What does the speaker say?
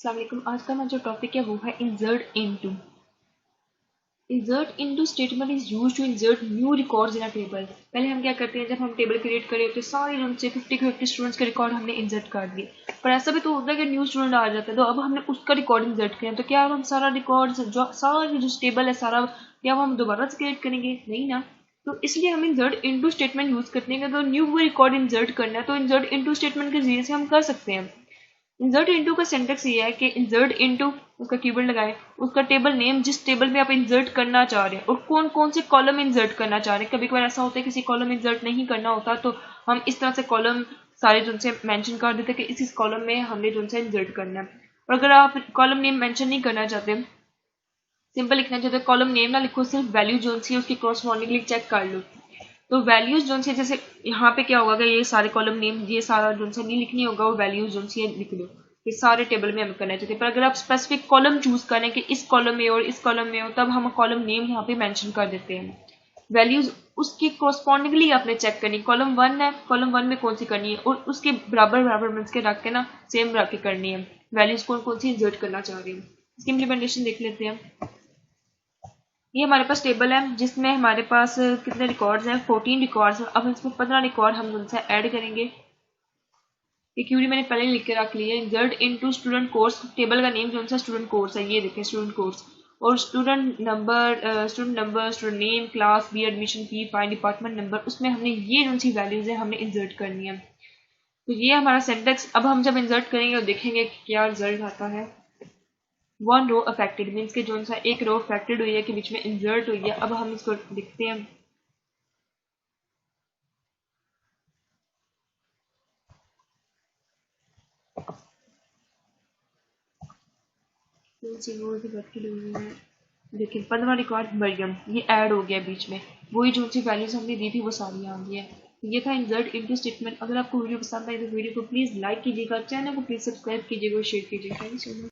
अस्सलाम वालेकुम। आज का हमारा जो टॉपिक है वो है insert into. Insert into statement is used to insert new records in a table. पहले हम क्या करते हैं, जब हम टेबल क्रिएट करें तो सारे उनसे 50 स्टूडेंट्स के रिकॉर्ड हमने इंसर्ट कर दिए, पर ऐसा भी तो होता है कि न्यू स्टूडेंट आ जाता है तो अब हमने उसका रिकॉर्ड इंसर्ट किया, तो क्या अब हम सारा रिकॉर्ड जो सारा जो टेबल है सारा क्या हम दोबारा से क्रिएट करेंगे? नहीं ना। तो इसलिए हम इंसर्ट इनटू स्टेटमेंट यूज करते हैं। तो न्यू रिकॉर्ड इंसर्ट करना है तो इंसर्ट इनटू स्टेटमेंट के जरिए से हम कर सकते हैं। इंसर्ट इनटू का सिंटेक्स ये है कि इंसर्ट इनटू उसका कीवर्ड लगाएं, उसका टेबल नेम जिस टेबल में आप इंसर्ट करना चाह रहे हैं और कौन कौन से कॉलम इंसर्ट करना चाह रहे हैं। कभी कभार ऐसा होता है किसी कॉलम इंसर्ट नहीं करना होता तो हम इस तरह से कॉलम सारे जो उनसे मेंशन कर देते हैं कि इस कॉलम में हमने जो उनसे इंसर्ट करना है। और अगर आप कॉलम नेम मेंशन नहीं करना चाहते, सिंपल लिखना चाहते हो, कॉलम नेम ना लिखो, सिर्फ वैल्यू जो सी उसकी क्रॉसपॉन्डिंगली चेक कर लो। तो वैल्यूज जो सी जैसे यहाँ पे क्या होगा कि ये सारे कॉलम नेम ये सारा जो सा नहीं लिखनी होगा, वो वैल्यूज जो सी लिख दो। ये सारे टेबल में हमें करना चाहिए, पर अगर आप स्पेसिफिक कॉलम चूज करें कि इस कॉलम में और इस कॉलम में हो, तब हम कॉलम नेम यहाँ पे मेंशन कर देते हैं। वैल्यूज उसकी कोरस्पॉन्डिंगली आपने चेक करनी, कॉलम 1 है, कॉलम 1 में कौन सी करनी है और उसके बराबर बराबर मिनट्स के रख के ना सेम रख के करनी है। वैल्यूज कौन कौन सी इंसर्ट करना चाह रही हूँ, इसकी इम्प्लीमेंटेशन देख लेते हैं। ये हमारे पास टेबल है जिसमें हमारे पास कितने रिकॉर्ड्स हैं, 14 रिकॉर्ड्स हैं। अब इसमें 15 रिकॉर्ड हम उनसे ऐड करेंगे। ये क्यूरी मैंने पहले लिख के रख ली है। Insert into student course, table का नेम जो सा स्टूडेंट कोर्स है, ये देखें स्टूडेंट कोर्स, और student number, student name, class, B, admission fee, fine, department number, उसमें हमने ये जो सी वैल्यूज है हमने इंसर्ट करनी है। तो ये हमारा सिंटेक्स। अब हम जब इंसर्ट करेंगे तो देखेंगे क्या रिजल्ट आता है। वन रो अफेक्टेड मीन्स के जो सा एक रो अफेक्टेड हुई है कि बीच में इंसर्ट हुई है। अब हम इसको लिखते हैं, देखिए 15 रिकॉर्ड मरियम, ये ऐड हो गया बीच में, वही जो सी वैल्यूज हमने दी थी वो सारी आ गई है। ये था इंसर्ट इनटू स्टेटमेंट। अगर आपको वीडियो पसंद आई तो वीडियो को प्लीज लाइक कीजिएगा, चैनल को प्लीज सब्सक्राइब कीजिएगा और शेयर कीजिएगा। Thank you so much.